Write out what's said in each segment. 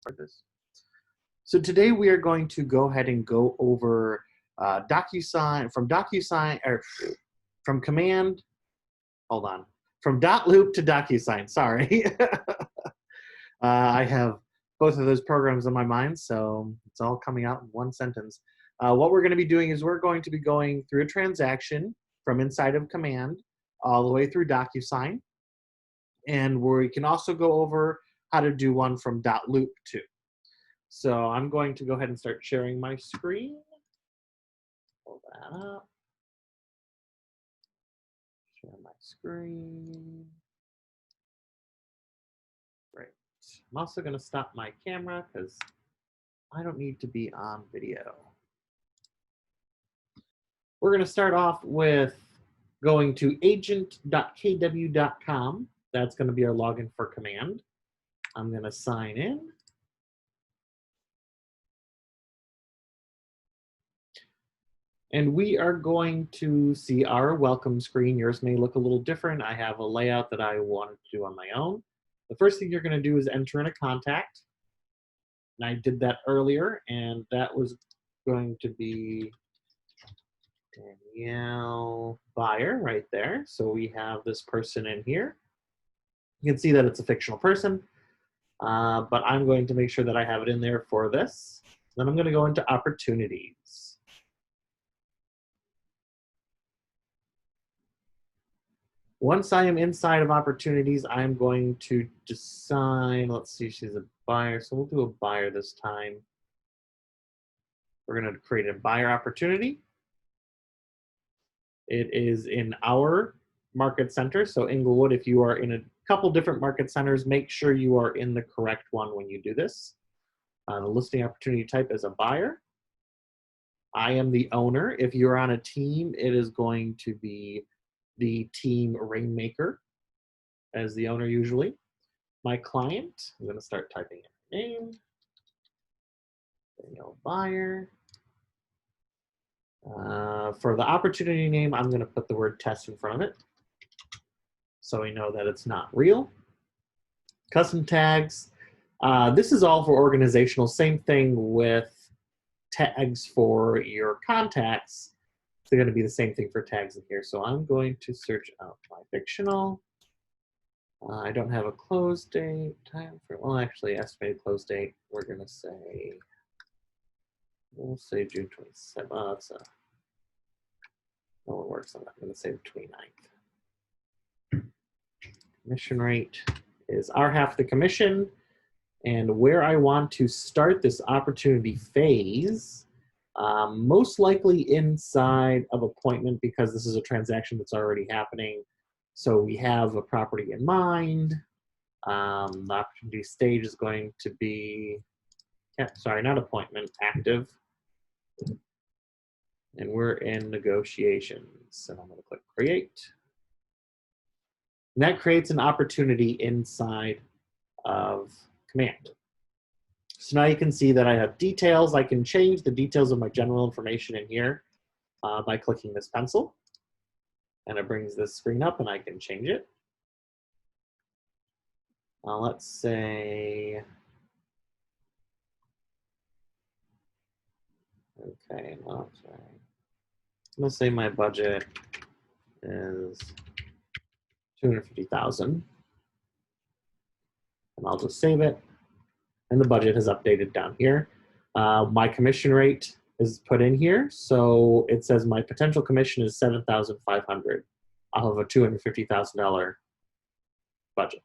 start this. So today we are going to go ahead and go over DocuSign, from command, hold on, from dotloop to DocuSign, sorry. I have both of those programs in my mind, so it's all coming out in one sentence. What we're going to be doing is we're going to be going through a transaction from inside of command all the way through DocuSign. And we can also go over how to do one from dotloop too. So I'm going to go ahead and start sharing my screen. Pull that up. Share my screen. Great. I'm also going to stop my camera because I don't need to be on video. We're going to start off with going to agent.kw.com. That's going to be our login for command. I'm going to sign in. And we are going to see our welcome screen. Yours may look a little different. I have a layout that I wanted to do on my own. The first thing you're going to do is enter in a contact. And I did that earlier, and that was going to be Danielle Buyer right there. So we have this person in here. You can see that it's a fictional person, but I'm going to make sure that I have it in there for this. Then I'm going to go into opportunities. Once I am inside of opportunities, I'm going to decide, let's see, she's a buyer, so we'll do a buyer this time. We're going to create a buyer opportunity. It is in our market center, so Inglewood, if you are in a couple different market centers, make sure you are in the correct one when you do this. The listing opportunity type is a buyer. I am the owner. If you're on a team, it is going to be the team Rainmaker as the owner usually. My client, I'm going to start typing in her name. Danielle Buyer. For the opportunity name, I'm going to put the word test in front of it so we know that it's not real. Custom tags. This is all for organizational. Same thing with tags for your contacts. They're going to be the same thing for tags in here. So I'm going to search out my fictional. I don't have a close date time for, well, actually, estimated close date. We're going to say, we'll say June 27th. Oh, that's a, no one works on that. I'm going to say the 29th. Commission rate is our half of the commission. And where I want to start this opportunity phase, most likely inside of appointment, because this is a transaction that's already happening. So we have a property in mind. The opportunity stage is going to be, sorry, not appointment, active. And we're in negotiations. And I'm going to click create. And that creates an opportunity inside of command. So now you can see that I have details. I can change the details of my general information in here by clicking this pencil. And it brings this screen up and I can change it. Let's say, okay, well, sorry. I'm gonna say my budget is $250,000. And I'll just save it. And the budget has updated down here. My commission rate is put in here. So it says my potential commission is $7,500 off of a $250,000 budget.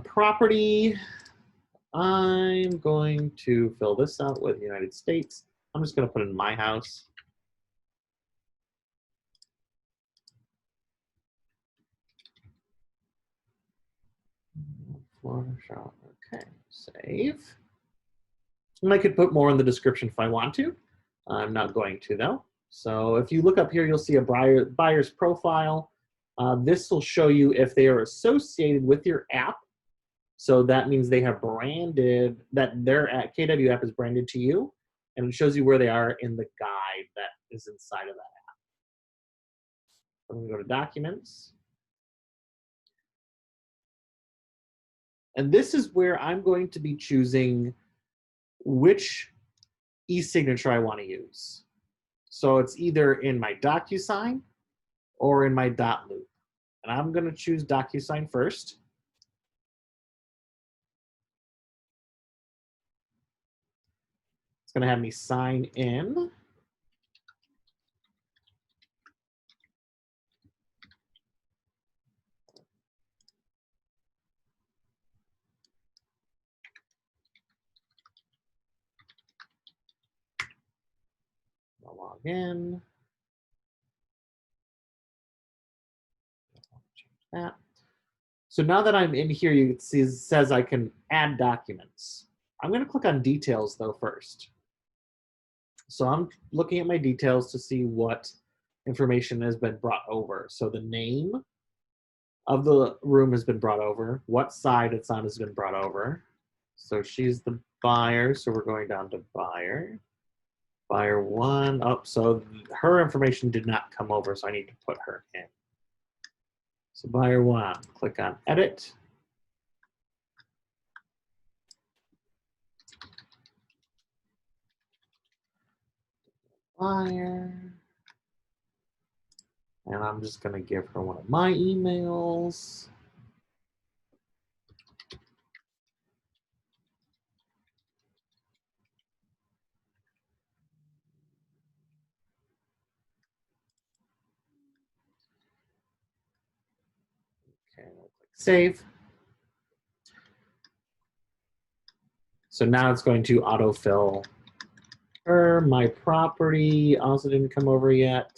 Property, I'm going to fill this out with United States. I'm just going to put in my house. Okay, save. And I could put more in the description if I want to. I'm not going to though. So if you look up here, you'll see a buyer's profile. This will show you if they are associated with your app. So that means they have branded, that their KW app is branded to you. And it shows you where they are in the guide that is inside of that app. I'm going to go to Documents. And this is where I'm going to be choosing which e-signature I want to use. So it's either in my DocuSign or in my dotloop. And I'm going to choose DocuSign first. It's going to have me sign in. I'll log in. Change that. So now that I'm in here, you can see it says I can add documents. I'm going to click on details though first. So I'm looking at my details to see what information has been brought over. So the name of the room has been brought over. What side it's on has been brought over. So she's the buyer, so we're going down to buyer. Buyer one, oh, so her information did not come over, so I need to put her in. So buyer one, click on edit. Buyer. And I'm just gonna give her one of my emails. Okay, we'll click save. So now it's going to autofill her. My property also didn't come over yet.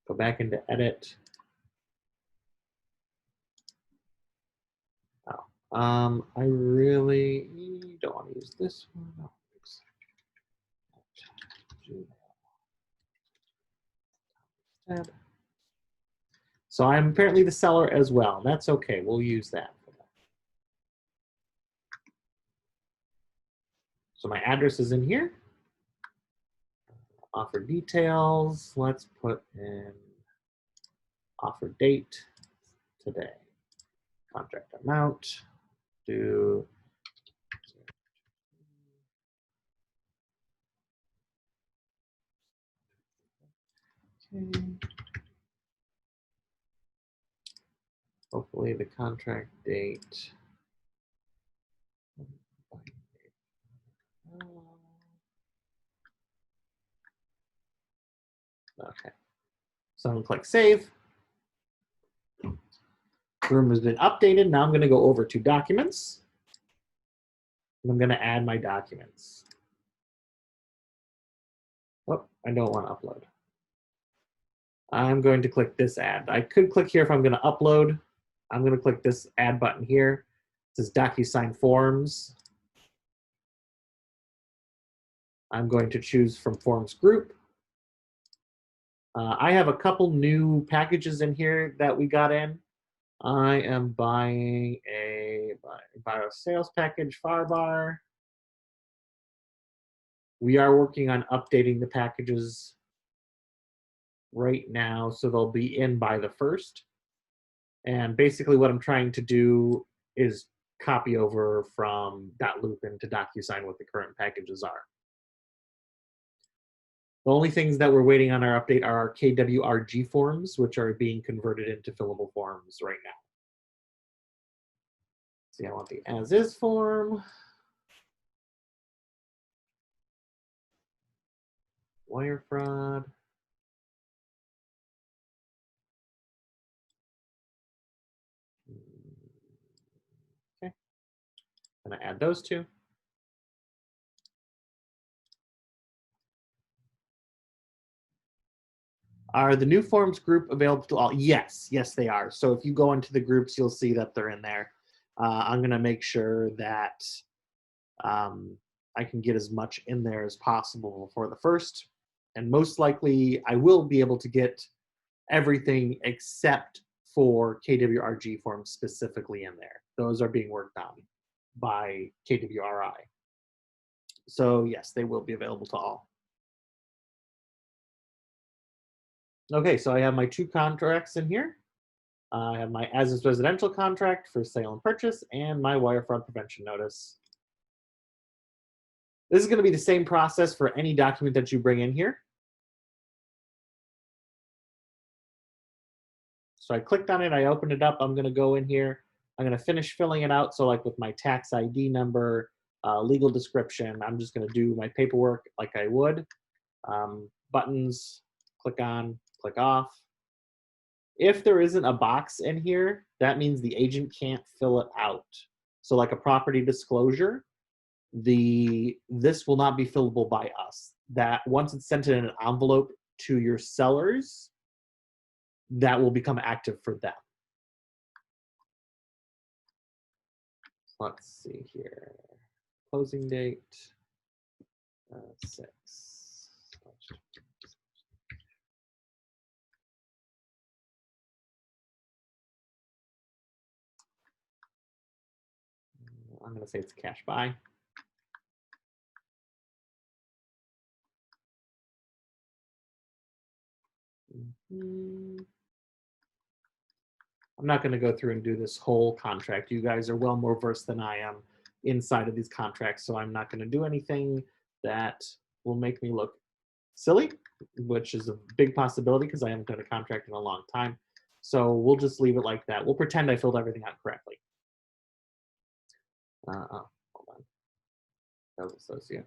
Go back into edit. Oh, I really don't want to use this one. No. So I'm apparently the seller as well. That's okay. We'll use that. So my address is in here. Offer details. Let's put in offer date today. Contract amount. Do okay. Hopefully the contract date. Okay. So I'm gonna click save. Room has been updated. Now I'm gonna go over to documents. And I'm gonna add my documents. Oh, I don't want to upload. I'm going to click this add. I could click here if I'm going to upload. I'm going to click this add button here. It says DocuSign Forms. I'm going to choose from Forms Group. I have a couple new packages in here that we got in. I am buying a sales package FARBAR. We are working on updating the packages right now, so they'll be in by the 1st. And basically what I'm trying to do is copy over from dotloop into DocuSign what the current packages are. The only things that we're waiting on our update are our KWRG forms, which are being converted into fillable forms right now. See, I want the as-is form. Wire fraud. Okay. I'm gonna add those two. Are the new forms group available to all? Yes, yes they are. So if you go into the groups, you'll see that they're in there. I'm gonna make sure that I can get as much in there as possible before the 1st. And most likely I will be able to get everything except for KWRG forms specifically in there. Those are being worked on by KWRI. So yes, they will be available to all. Okay, so I have my 2 contracts in here. I have my as-is residential contract for sale and purchase and my wire fraud prevention notice. This is going to be the same process for any document that you bring in here. So I clicked on it, I opened it up, I'm going to go in here, I'm going to finish filling it out. So like with my tax ID number, legal description, I'm just going to do my paperwork like I would. Buttons, click on, click off. If there isn't a box in here, that means the agent can't fill it out. So like a property disclosure, this will not be fillable by us. That once it's sent in an envelope to your sellers, that will become active for them. Let's see here. Closing date, 6. I'm going to say it's a cash buy. I'm not going to go through and do this whole contract. You guys are well more versed than I am inside of these contracts, so I'm not going to do anything that will make me look silly, which is a big possibility because I haven't done a contract in a long time. So we'll just leave it like that. We'll pretend I filled everything out correctly. Hold on. That was associate.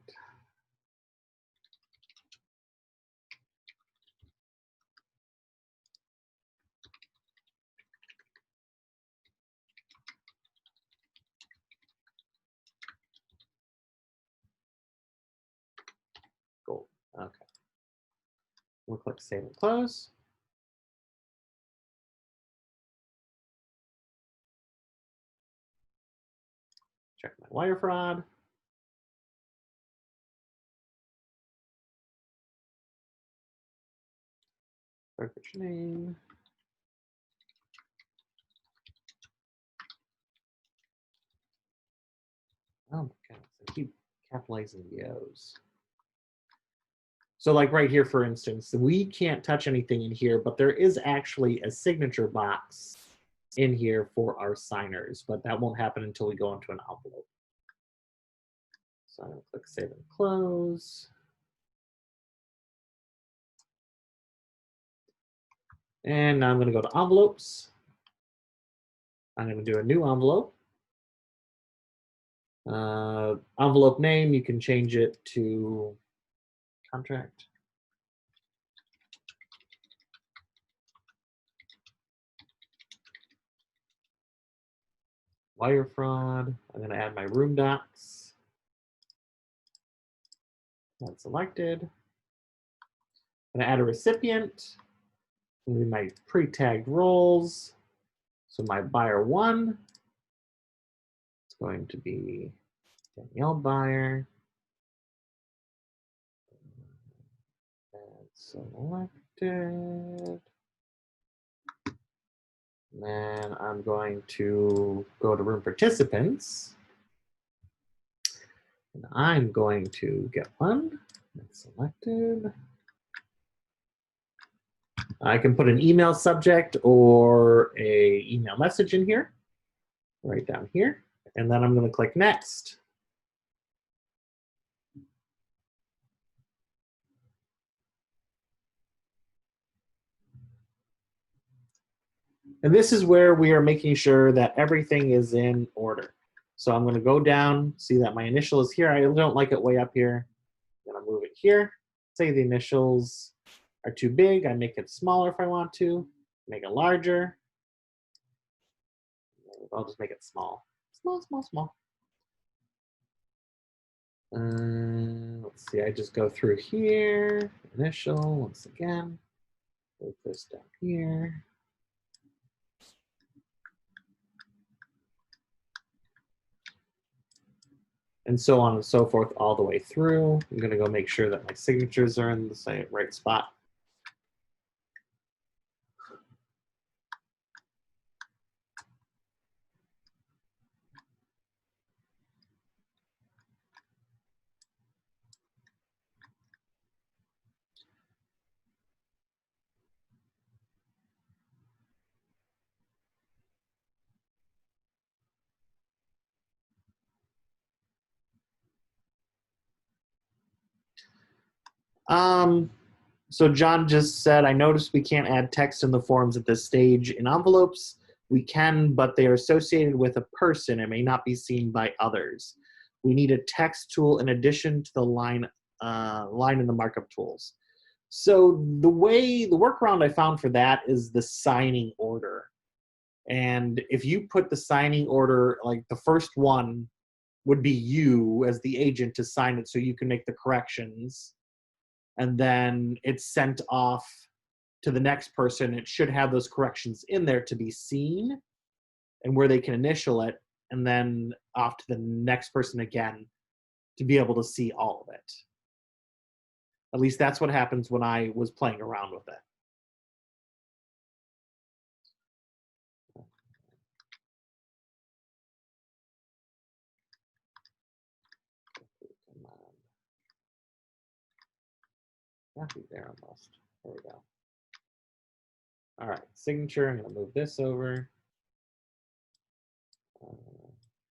Cool. Okay. We'll click Save and Close. Check my wire fraud. Perfect name. Oh my goodness, I keep capitalizing the O's. So like right here, for instance, we can't touch anything in here, but there is actually a signature box in here for our signers, but that won't happen until we go into an envelope. So I'm going to click Save and Close. And now I'm going to go to envelopes. I'm going to do a new envelope. Envelope name, you can change it to contract. Wire fraud. I'm going to add my room docs. That's selected. I'm going to add a recipient. I'm going to do my pre-tagged roles. So my buyer 1 is going to be Danielle Buyer. Selected. Then I'm going to go to room participants. And I'm going to get one. That's selected. I can put an email subject or a email message in here, right down here. And then I'm going to click Next. And this is where we are making sure that everything is in order. So I'm going to go down, see that my initial is here. I don't like it way up here. I'm going to move it here. Say the initials are too big. I make it smaller if I want to. Make it larger. I'll just make it small. Small, small, small. Let's see, I just go through here. Initial, once again. Move this down here. And so on and so forth all the way through. I'm going to go make sure that my signatures are in the right spot. So John just said, I noticed we can't add text in the forms at this stage in envelopes. We can, but they are associated with a person and may not be seen by others. We need a text tool in addition to the line in the markup tools. So the workaround I found for that is the signing order. And if you put the signing order, like the first one would be you as the agent to sign it so you can make the corrections, and then it's sent off to the next person. It should have those corrections in there to be seen and where they can initial it, and then off to the next person again to be able to see all of it. At least that's what happens when I was playing around with it. Come on. Got me there almost. There we go. All right, signature. I'm going to move this over.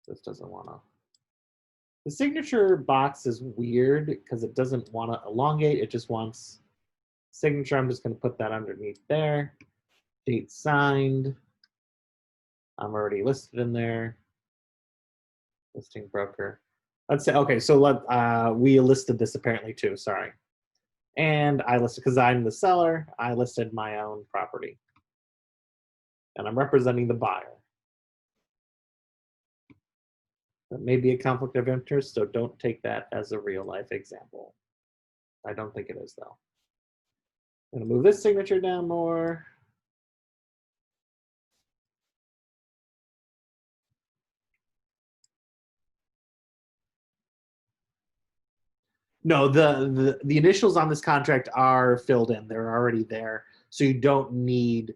This doesn't want to. The signature box is weird because it doesn't want to elongate. It just wants signature. I'm just going to put that underneath there. Date signed. I'm already listed in there. Listing broker. Let's say, okay, so we listed this apparently too, sorry. And I listed, because I'm the seller, I listed my own property. And I'm representing the buyer. That may be a conflict of interest, so don't take that as a real life example. I don't think it is though. I'm gonna move this signature down more. No, the initials on this contract are filled in. They're already there. So you don't need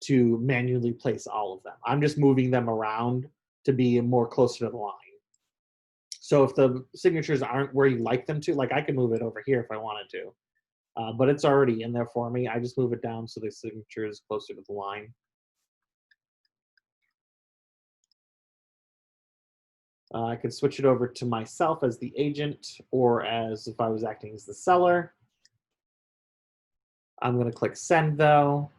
to manually place all of them. I'm just moving them around to be more closer to the line. So if the signatures aren't where you like them to, like I can move it over here if I wanted to, but it's already in there for me. I just move it down so the signature is closer to the line. I could switch it over to myself as the agent or as if I was acting as the seller. I'm going to click send though.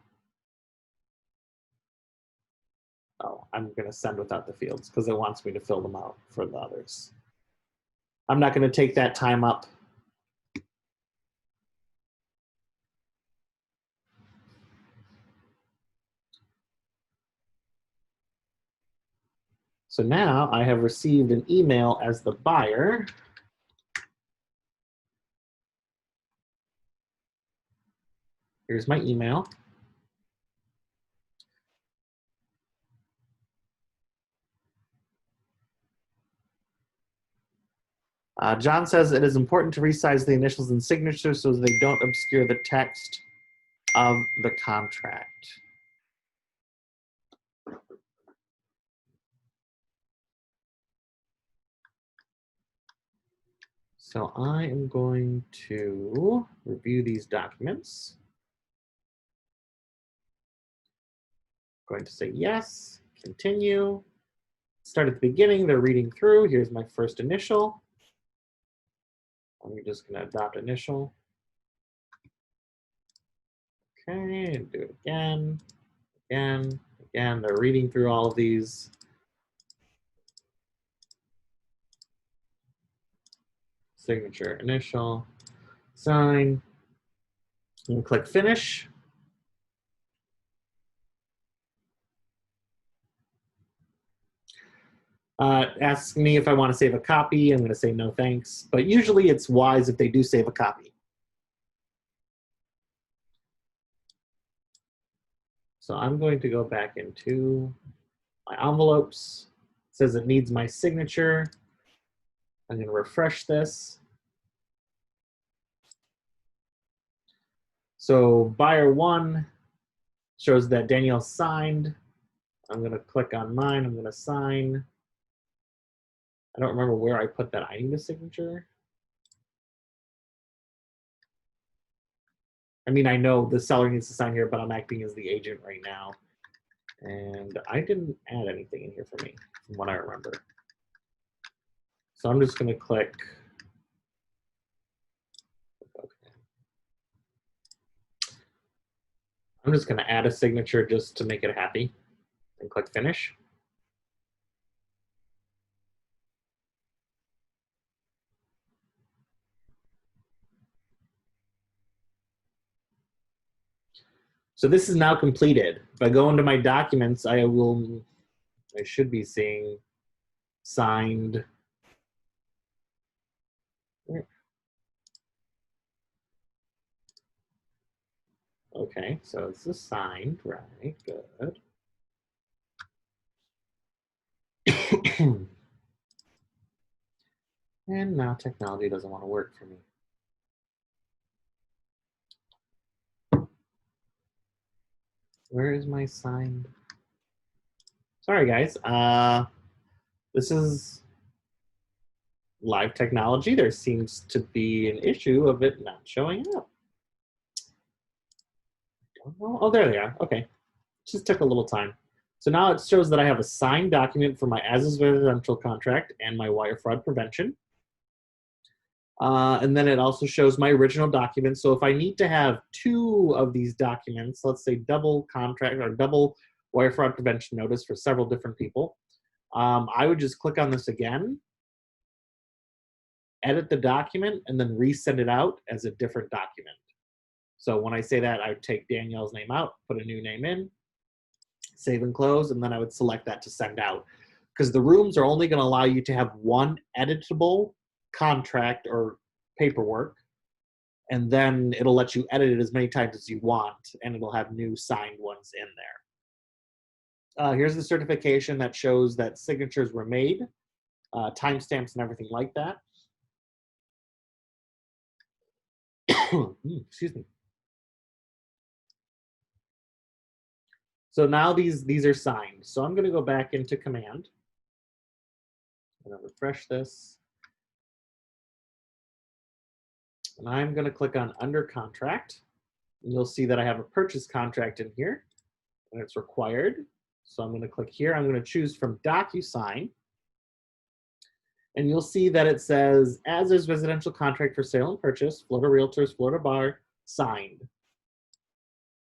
Oh, I'm going to send without the fields because it wants me to fill them out for the others. I'm not going to take that time up. So now I have received an email as the buyer. Here's my email. John says it is important to resize the initials and signatures so they don't obscure the text of the contract. So I am going to review these documents. I'm going to say yes, continue. Start at the beginning, they're reading through. Here's my first initial. I'm just going to adopt initial. Okay, and do it again, again, again. They're reading through all of these. Signature, initial, sign, and click finish. Asks me if I want to save a copy. I'm going to say no thanks, but usually it's wise if they do save a copy. So I'm going to go back into my envelopes. It says it needs my signature. I'm going to refresh this. So buyer one shows that Danielle signed. I'm going to click on mine. I'm going to sign. I don't remember where I put that. I need a signature. I mean, I know the seller needs to sign here, but I'm acting as the agent right now. And I didn't add anything in here for me, from what I remember. So I'm just going to click. Okay. I'm just going to add a signature just to make it happy and click finish. So this is now completed. If I go into my documents, I should be seeing signed. Okay, so it's signed, right? Good. And now technology doesn't want to work for me. Where is my signed? Sorry, guys. This is live technology. There seems to be an issue of it not showing up. Oh, there they are. Okay. Just took a little time. So now it shows that I have a signed document for my as-is residential contract and my wire fraud prevention. And then it also shows my original document. So if I need to have two of these documents, let's say double contract or double wire fraud prevention notice for several different people, I would just click on this again, edit the document, and then resend it out as a different document. So when I say that, I would take Danielle's name out, put a new name in, save and close, and then I would select that to send out. Because the rooms are only going to allow you to have one editable contract or paperwork, and then it'll let you edit it as many times as you want, and it'll have new signed ones in there. Here's the certification that shows that signatures were made, timestamps and everything like that. Excuse me. So now these are signed. So I'm going to go back into Command. I'm going to refresh this. And I'm going to click on Under Contract. And you'll see that I have a purchase contract in here, and it's required. So I'm going to click here. I'm going to choose from DocuSign. And you'll see that it says, as is residential contract for sale and purchase, Florida Realtors, Florida Bar, signed.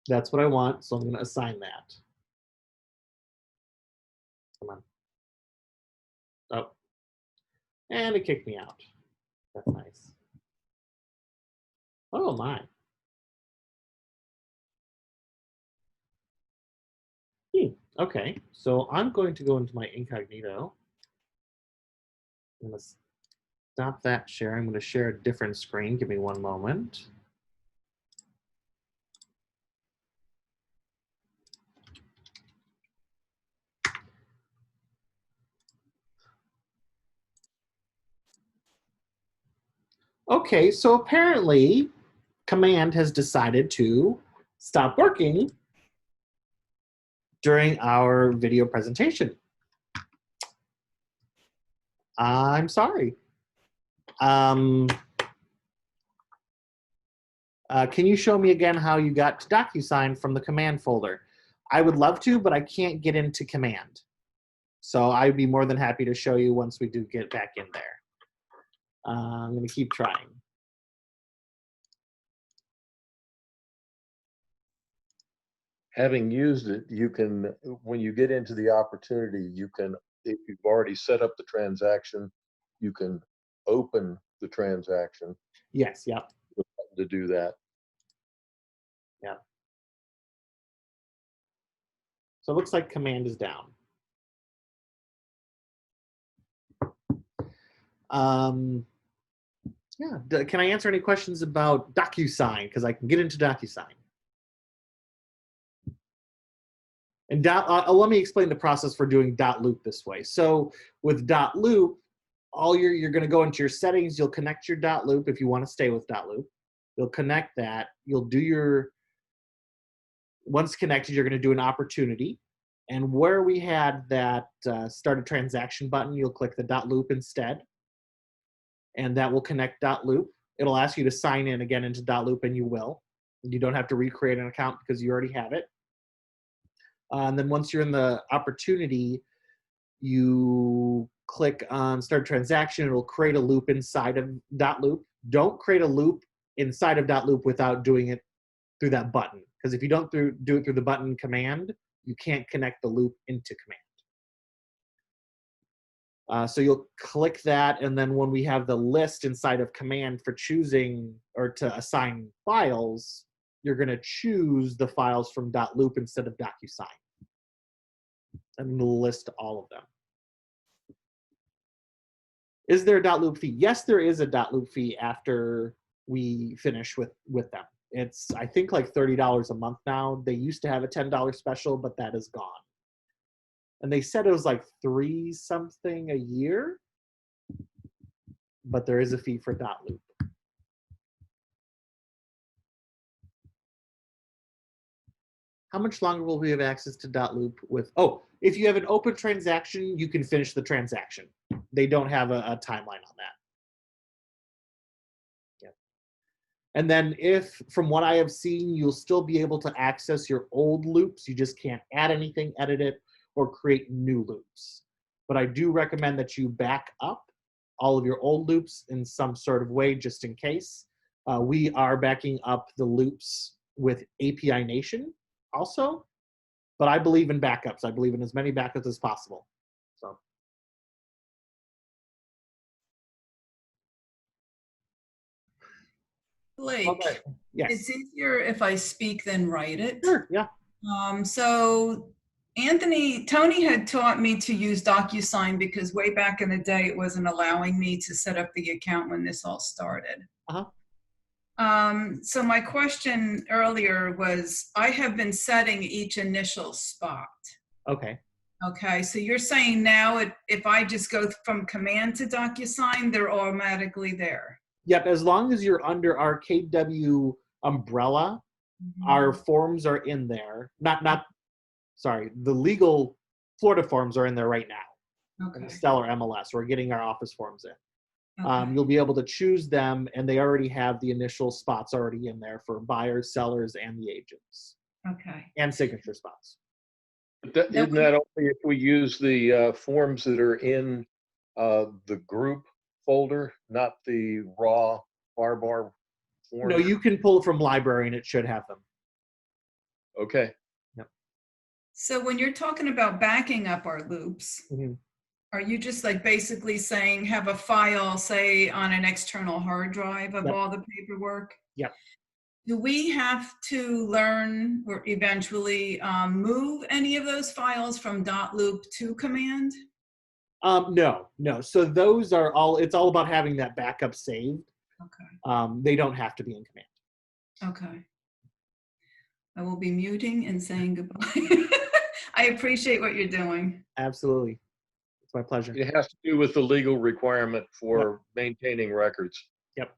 That's what I want, so I'm going to assign that. Come on. Oh. And it kicked me out. That's nice. Oh, my. Okay, so I'm going to go into my incognito. I'm going to stop that share. I'm going to share a different screen. Give me one moment. Okay, so apparently Command has decided to stop working during our video presentation. I'm sorry. Can you show me again how you got to DocuSign from the Command folder? I would love to, but I can't get into Command. So I'd be more than happy to show you once we do get back in there. I'm going to keep trying. Having used it, you can, when you get into the opportunity, you can, if you've already set up the transaction, you can open the transaction. Yes, yep. To do that. Yeah. So it looks like Command is down. Yeah, can I answer any questions about DocuSign? Because I can get into DocuSign. And let me explain the process for doing dotloop this way. So with dotloop, you're going to go into your settings. You'll connect your dotloop if you want to stay with dotloop. You'll connect that. You'll do your, once connected, you're going to do an opportunity. And where we had that start a transaction button, you'll click the dotloop instead. And that will connect dotloop. It'll ask you to sign in again into dotloop, and you will. You don't have to recreate an account because you already have it. And then once you're in the opportunity, you click on start transaction. It'll create a loop inside of dotloop. Don't create a loop inside of dotloop without doing it through that button. because if you don't do it through the button command, you can't connect the loop into command. So you'll click that, and then when we have the list inside of command for choosing or to assign files, you're going to choose the files from .loop instead of DocuSign. And we'll list all of them. Is there a .loop fee? Yes, there is a .loop fee after we finish with them. It's, I think, like $30 a month now. They used to have a $10 special, but that is gone. And they said it was like $3 something a year, but there is a fee for .loop. How much longer will we have access to .loop with, oh, if you have an open transaction, you can finish the transaction. They don't have a timeline on that. Yep. And then if, from what I have seen, you'll still be able to access your old loops. You just can't add anything, edit it, or create new loops. But I do recommend that you back up all of your old loops in some sort of way, just in case. We are backing up the loops with API Nation also, but I believe in backups. I believe in as many backups as possible. So. Blake, Okay. Yes. it's easier if I speak than write it. Sure, yeah. So Tony had taught me to use DocuSign because way back in the day, it wasn't allowing me to set up the account when this all started. Uh-huh. So my question earlier was, I have been setting each initial spot. Okay. Okay, so you're saying now if I just go from command to DocuSign, they're automatically there. Yep, as long as you're under our KW umbrella, our forms are in there. Sorry, the legal Florida forms are in there right now. Okay. The Stellar MLS, we're getting our office forms in. Okay. You'll be able to choose them, and they already have the initial spots already in there for buyers, sellers, and the agents. Okay. And signature spots. But isn't that only if we use the forms that are in the group folder, not the raw bar forms? No, you can pull it from library, and it should have them. Okay. Yep. So when you're talking about backing up our loops, are you just like basically saying have a file, say, on an external hard drive of all the paperwork? Yep. Do we have to learn or eventually move any of those files from .loop to command? No. So those are all, it's all about having that backup saved. Okay. They don't have to be in command. Okay. I will be muting and saying goodbye. I appreciate what you're doing. Absolutely. It's my pleasure. It has to do with the legal requirement for maintaining records. Yep.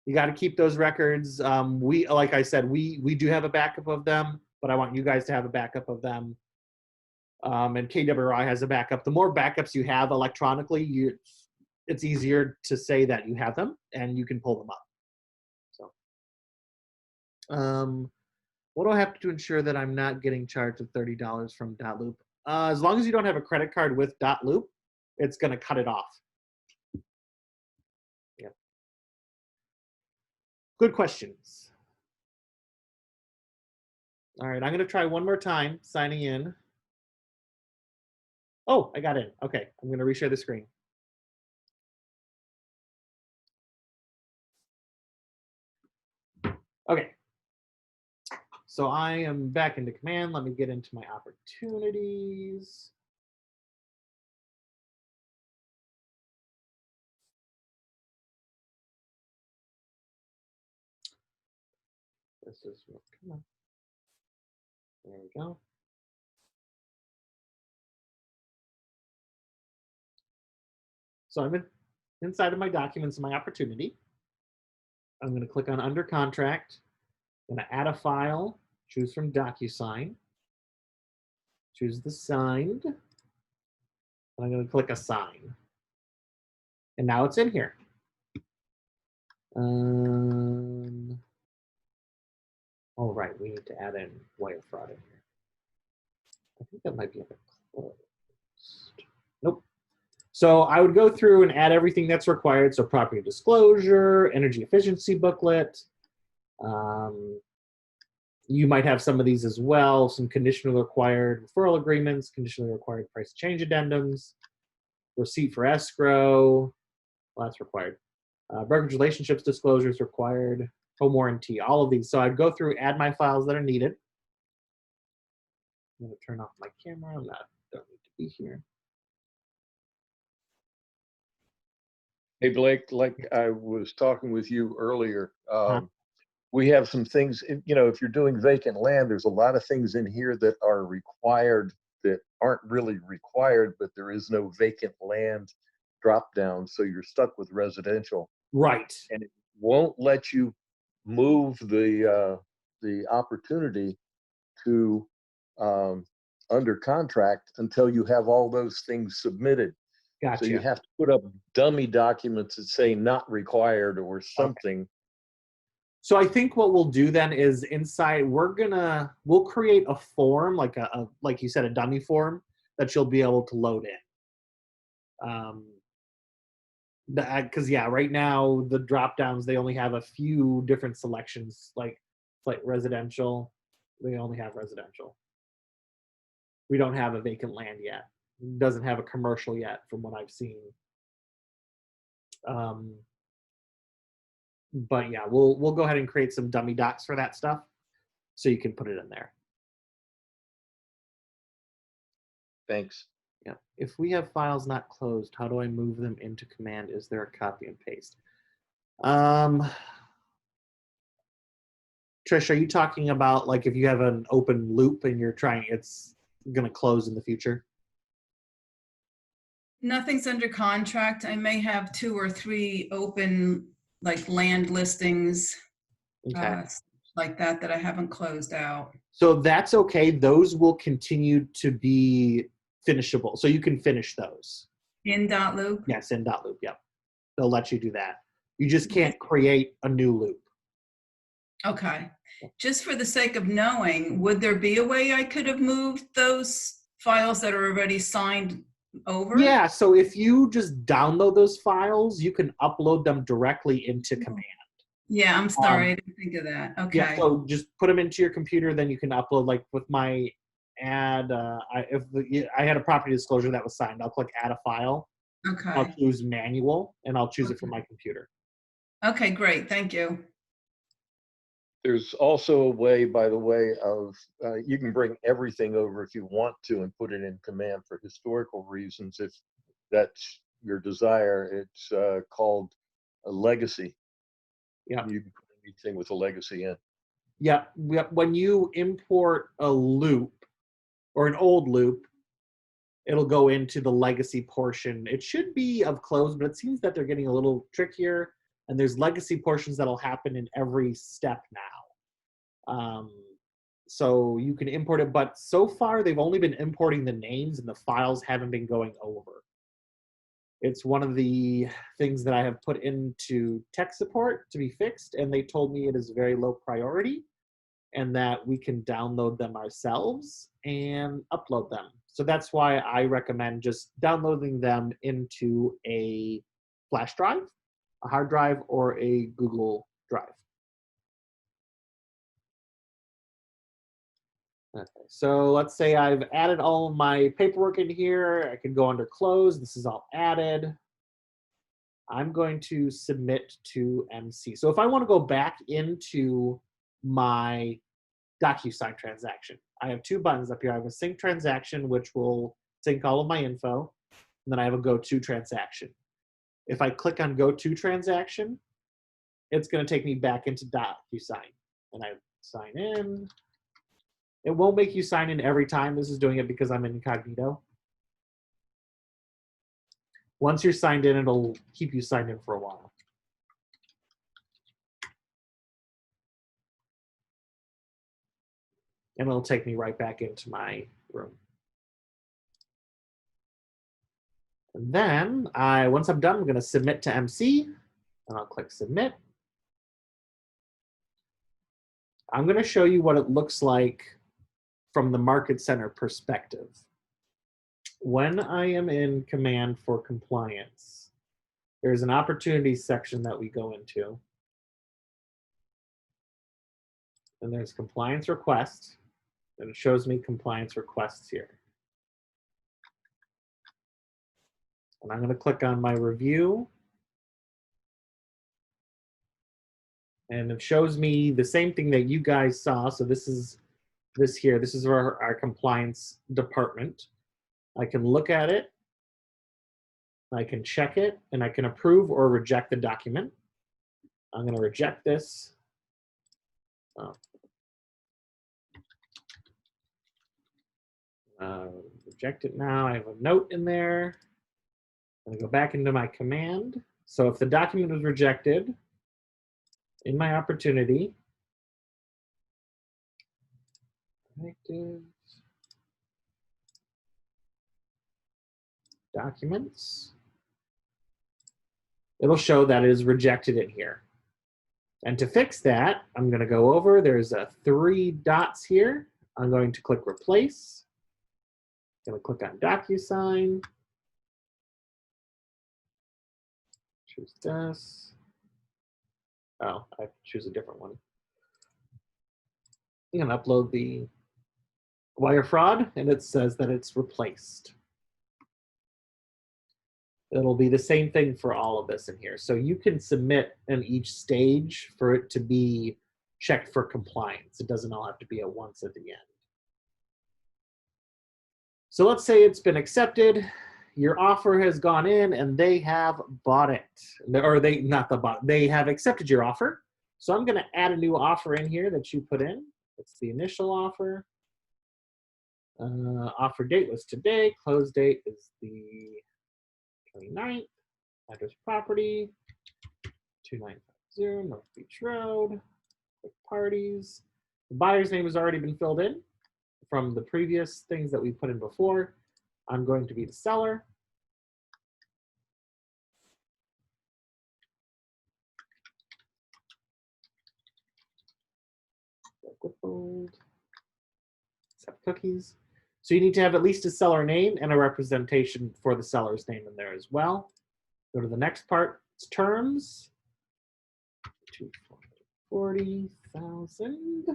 You got to keep those records. We, like I said, we do have a backup of them, but I want you guys to have a backup of them. And KWI has a backup. The more backups you have electronically, it's easier to say that you have them and you can pull them up. So, what do I have to do to ensure that I'm not getting charged with $30 from .loop? As long as you don't have a credit card with .loop, it's going to cut it off. Yeah. Good questions. All right, I'm going to try one more time signing in. Oh, I got in. Okay, I'm going to reshare the screen. Okay. So I am back into command. Let me get into my opportunities. This is what, come on. There we go. So I'm inside of my documents and my opportunity. I'm going to click on under contract. I'm going to add a file, choose from DocuSign, choose the signed, and I'm going to click assign. And now it's in here. Oh, right, we need to add in wire fraud in here. I think that might be a bit closed. Nope. So I would go through and add everything that's required. So property disclosure, energy efficiency booklet, You might have some of these as well, some conditionally required referral agreements, conditionally required price change addendums, receipt for escrow, well, that's required. Brokerage relationships disclosures required, home warranty, all of these. So I'd go through, add my files that are needed. I'm going to turn off my camera. Don't need to be here. Hey, Blake, like I was talking with you earlier, we have some things, you know, if you're doing vacant land, there's a lot of things in here that are required that aren't really required, but there is no vacant land drop down. So you're stuck with residential. Right. And it won't let you move the opportunity to under contract until you have all those things submitted. Gotcha. So you have to put up dummy documents that say not required or something. Okay. So I think what we'll do then is inside, we'll create a form, like like you said, a dummy form that you'll be able to load in. Because yeah, right now the drop downs, they only have a few different selections, like residential. They only have residential. We don't have a vacant land yet. It doesn't have a commercial yet, from what I've seen. But yeah, we'll go ahead and create some dummy docs for that stuff, so you can put it in there. Thanks. Yeah. If we have files not closed, how do I move them into command? Is there a copy and paste? Trish, are you talking about like if you have an open loop and you're trying, it's going to close in the future? Nothing's under contract. I may have 2 or 3 open like land listings, Okay. like that I haven't closed out. So that's okay. Those will continue to be finishable. So you can finish those. In dotloop? Yes, in dotloop. Yep. They'll let you do that. You just can't create a new loop. Okay. Just for the sake of knowing, would there be a way I could have moved those files that are already signed over? Yeah, so if you just download those files, you can upload them directly into command. Yeah, I'm sorry, I didn't think of that. Okay. Yeah, so just put them into your computer, then you can upload, like with my add, I had a property disclosure that was signed, I'll click add a file. Okay. I'll choose manual, and I'll choose it from my computer. Okay, great, thank you. There's also a way, by the way, of you can bring everything over if you want to and put it in command for historical reasons. If that's your desire, it's called a legacy. Yeah. You can put anything with a legacy in. Yeah. When you import a loop or an old loop, it'll go into the legacy portion. It should be of close, but it seems that they're getting a little trickier. And there's legacy portions that'll happen in every step now. So you can import it, but so far they've only been importing the names and the files haven't been going over. It's one of the things that I have put into tech support to be fixed, and they told me it is very low priority and that we can download them ourselves and upload them. So that's why I recommend just downloading them into a flash drive, a hard drive, or a Google Drive. Okay, so let's say I've added all of my paperwork in here. I can go under close. This is all added. I'm going to submit to MC. So if I want to go back into my DocuSign transaction, I have 2 buttons up here. I have a sync transaction, which will sync all of my info. And then I have a go to transaction. If I click on go to transaction, it's going to take me back into DocuSign. And I sign in. It won't make you sign in every time. This is doing it because I'm incognito. Once you're signed in, it'll keep you signed in for a while. And it'll take me right back into my room. And then once I'm done, I'm going to submit to MC, and I'll click submit. I'm going to show you what it looks like from the Market Center perspective. When I am in command for compliance, there's an opportunities section that we go into. and there's compliance request, and it shows me compliance requests here. And I'm going to click on my review. And it shows me the same thing that you guys saw. So this is our compliance department. I can look at it, I can check it, and I can approve or reject the document. I'm going to reject this. Reject it now. I have a note in there. I'm going to go back into my command. So if the document was rejected, in my opportunity, active documents, it'll show that it is rejected in here. And to fix that, I'm going to go over, there's 3 dots here. I'm going to click replace. I'm going to click on DocuSign. Choose this. Oh, I have to choose a different one. I'm going to upload the wire fraud, and it says that it's replaced. It'll be the same thing for all of this in here. So you can submit in each stage for it to be checked for compliance. It doesn't all have to be at once at the end. So let's say it's been accepted. Your offer has gone in and they have bought it. Or they have accepted your offer. So I'm gonna add a new offer in here that you put in. It's the initial offer. Offer date was today. Close date is the 29th. Address property, 2950 North Beach Road. Quick parties. The buyer's name has already been filled in from the previous things that we put in before. I'm going to be the seller. Accept cookies. So you need to have at least a seller name and a representation for the seller's name in there as well. Go to the next part. It's terms. 240,000.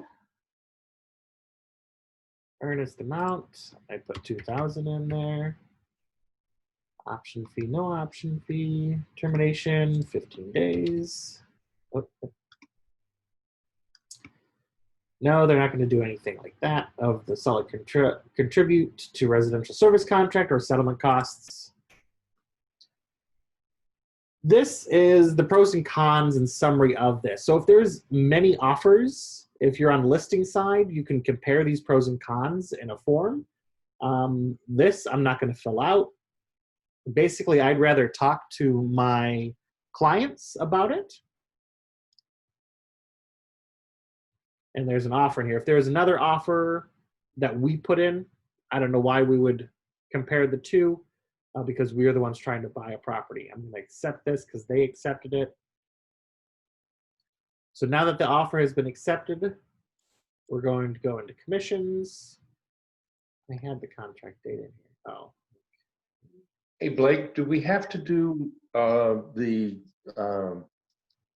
Earnest amount. I put 2,000 in there. Option fee, no option fee. Termination, 15 days. Oh. No, they're not going to do anything like that. Of the seller contribute to residential service contract or settlement costs. This is the pros and cons and summary of this. So if there's many offers, if you're on listing side, you can compare these pros and cons in a form. This I'm not going to fill out. Basically, I'd rather talk to my clients about it. And there's an offer in here. If there's another offer that we put in, I don't know why we would compare the two, because we are the ones trying to buy a property. I'm going to accept this because they accepted it. So now that the offer has been accepted, we're going to go into commissions. I had the contract date in here. Oh. Hey, Blake, do we have to do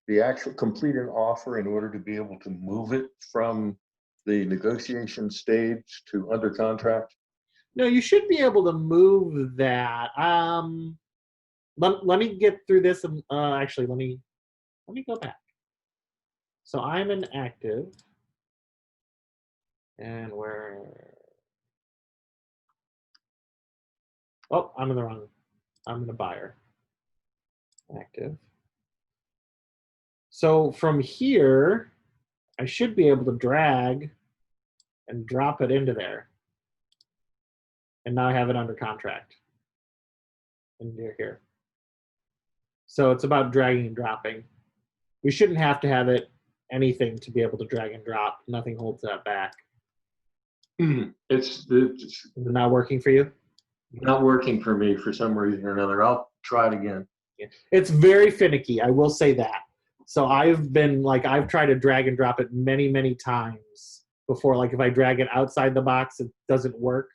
the actual complete an offer in order to be able to move it from the negotiation stage to under contract? No, you should be able to move that. Let me get through this. Actually, let me go back. So I'm an active, and I'm in the wrong. I'm in a buyer. Active. So from here, I should be able to drag and drop it into there. And now I have it under contract. And you're here. So it's about dragging and dropping. We shouldn't have to have it anything to be able to drag and drop. Nothing holds that back. It's Is it not working for you? not working for me for some reason or another. I'll try it again. It's very finicky, I will say that. So I've tried to drag and drop it many, many times before. Like if I drag it outside the box, it doesn't work.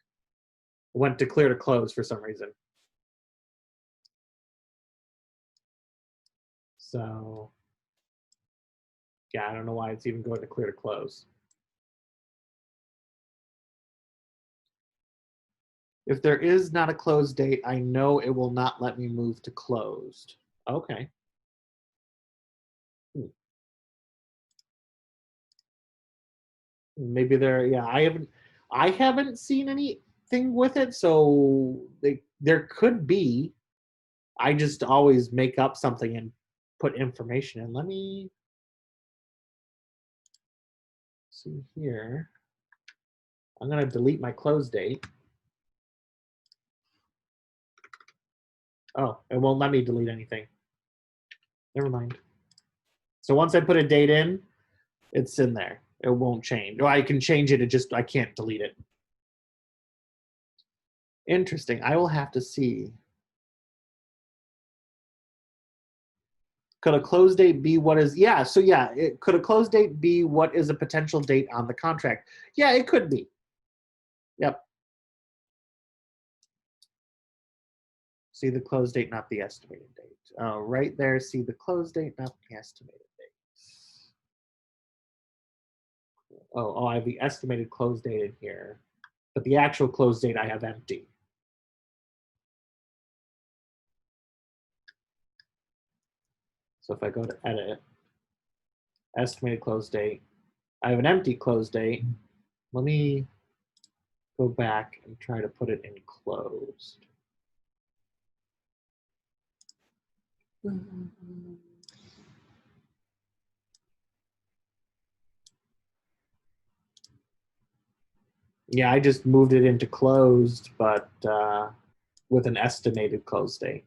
It went to clear to close for some reason. So yeah, I don't know why it's even going to clear to close. If there is not a close date, I know it will not let me move to closed. Okay. Maybe there, yeah, I haven't seen anything with it, so there could be. I just always make up something and put information in. Let me see here. I'm gonna delete my close date. Oh, it won't let me delete anything. Never mind. So once I put a date in, it's in there. It won't change. Or I can change it, I can't delete it. Interesting. I will have to see. Could a close date be what is, yeah, so yeah, could a close date be what is a potential date on the contract? Yeah, it could be. Yep. See the close date, not the estimated date. Right there, see the close date, not the estimated date. Oh, I have the estimated close date in here, but the actual close date I have empty. So if I go to edit, estimated close date, I have an empty close date. Let me go back and try to put it in closed. Yeah, I just moved it into closed, but with an estimated close date.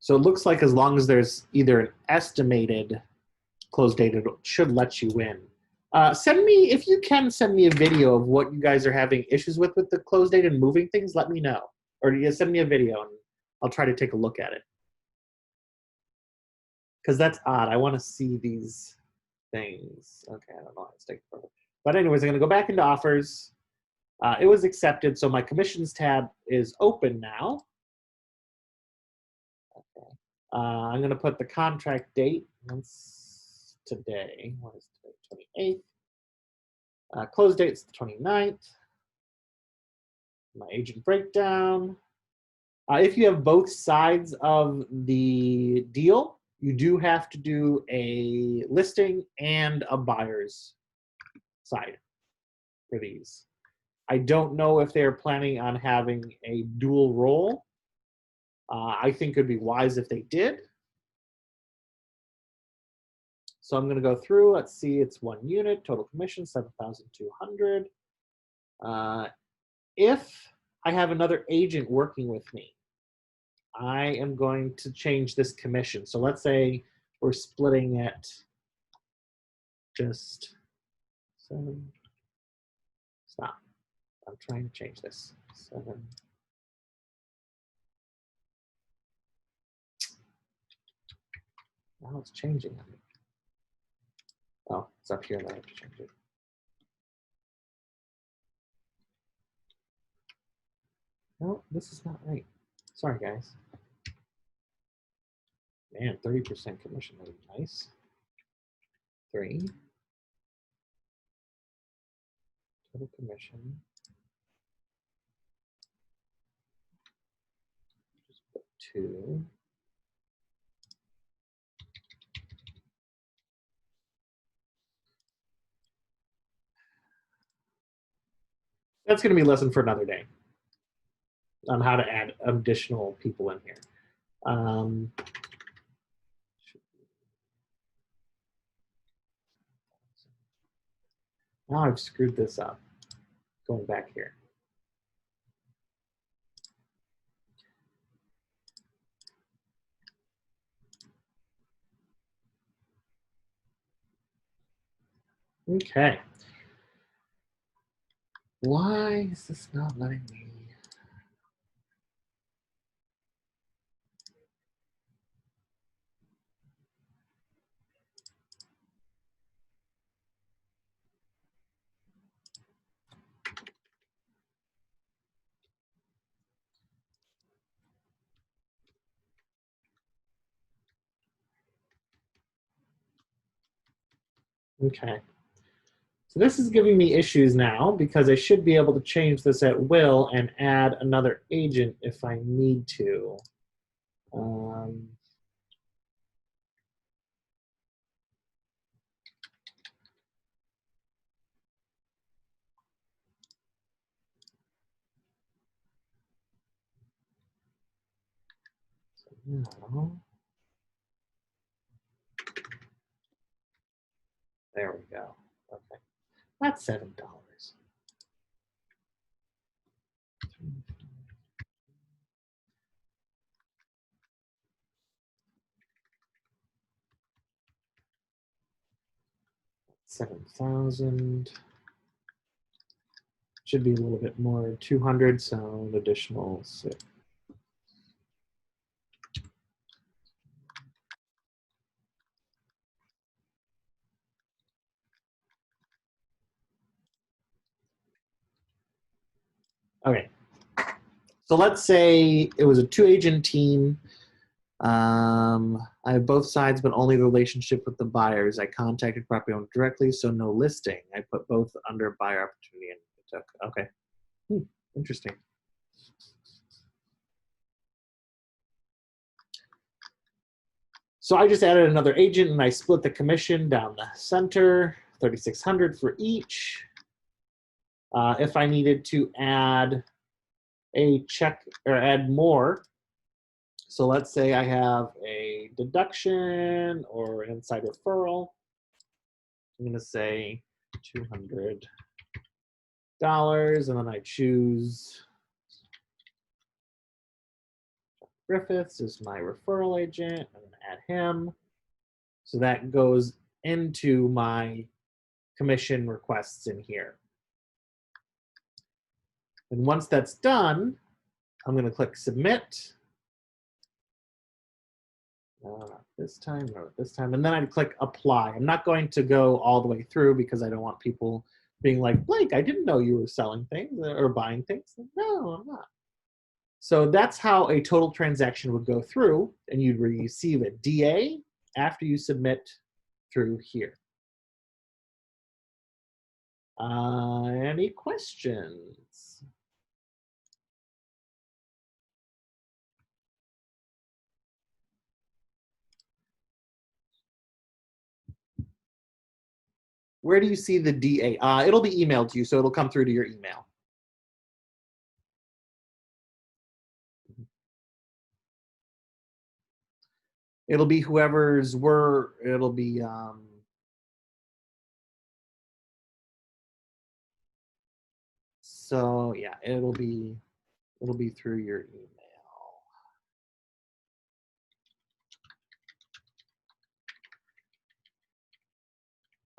So it looks like as long as there's either an estimated close date, it should let you in. Send me, if you can, send me a video of what you guys are having issues with the close date and moving things. Let me know, or you send me a video and I'll try to take a look at it. Because that's odd. I want to see these things. Okay, I don't know how it's taking forever. But anyways, I'm going to go back into offers. It was accepted, so my commissions tab is open now. Okay. I'm going to put the contract date. That's today. What is today? 28th. Close date's the 29th. My agent breakdown. If you have both sides of the deal, you do have to do a listing and a buyer's side for these. I don't know if they're planning on having a dual role. I think it would be wise if they did. So I'm going to go through. Let's see, it's 1 unit, total commission, 7,200. If I have another agent working with me, I am going to change this commission. So let's say we're splitting it just 7. Stop. I'm trying to change this. 7. Now it's changing on me. Oh, it's up here and I have to change it. No, this is not right. Sorry, guys. Man, 30% commission, that would be nice. 3. Total commission. Just put 2. That's going to be a lesson for another day on how to add additional people in here. Now I've screwed this up. Going back here. Okay. Why is this not letting me? Okay. So this is giving me issues now because I should be able to change this at will and add another agent if I need to. No. There we go. Okay. That's $7. $7,000. Should be a little bit more, 200, so an additional 6. Okay. So let's say it was a 2-agent team. I have both sides, but only the relationship with the buyers. I contacted property owner directly, so no listing. I put both under buyer opportunity and took. Okay. Interesting. So I just added another agent and I split the commission down the center, $3,600 for each. If I needed to add a check or add more, so let's say I have a deduction or an inside referral. I'm going to say $200, and then I choose Griffiths is my referral agent. I'm going to add him. So that goes into my commission requests in here. And once that's done, I'm going to click submit. Not this time, no, this time. And then I'd click apply. I'm not going to go all the way through because I don't want people being like, Blake, I didn't know you were selling things or buying things. No, I'm not. So that's how a total transaction would go through, and you'd receive a DA after you submit through here. Any questions? Where do you see the DA? It'll be emailed to you, so it'll come through to your email. It'll be whoever's it'll be so yeah, it'll be through your email.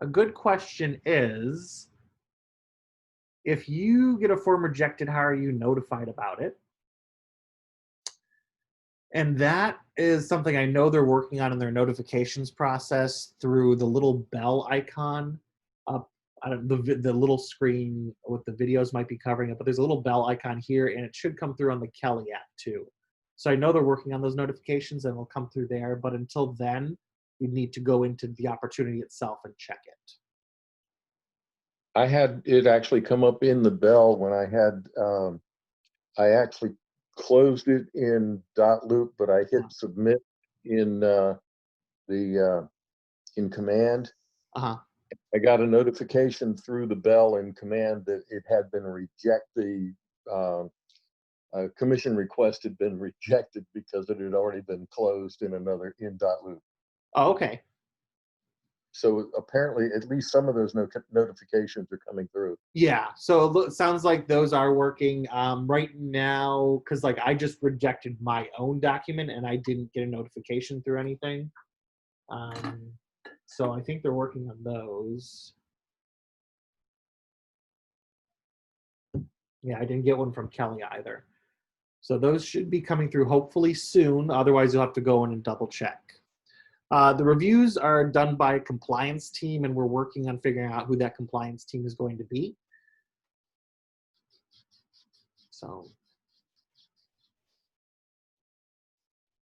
A good question is, if you get a form rejected, how are you notified about it? And that is something I know they're working on in their notifications process through the little bell icon up. The little screen with the videos might be covering it, but there's a little bell icon here, and it should come through on the Kelly app too. So I know they're working on those notifications, and it'll come through there. But until then, you need to go into the opportunity itself and check it. I had it actually come up in the bell when I had, I actually closed it in dotloop, but I hit submit in in command. I got a notification through the bell in command that it had been rejected. Commission request had been rejected because it had already been closed in dotloop. Oh, okay. So apparently, at least some of those notifications are coming through. Yeah, so it sounds like those are working right now, because like I just rejected my own document and I didn't get a notification through anything. So I think they're working on those. Yeah, I didn't get one from Kelly either. So those should be coming through hopefully soon. Otherwise, you'll have to go in and double check. The reviews are done by a compliance team, and we're working on figuring out who that compliance team is going to be. So,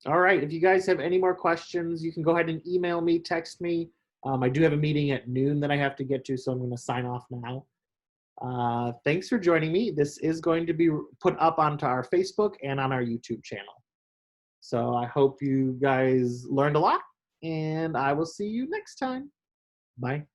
all right, if you guys have any more questions, you can go ahead and email me, text me. I do have a meeting at noon that I have to get to, so I'm going to sign off now. Thanks for joining me. This is going to be put up onto our Facebook and on our YouTube channel. So I hope you guys learned a lot, and I will see you next time. Bye.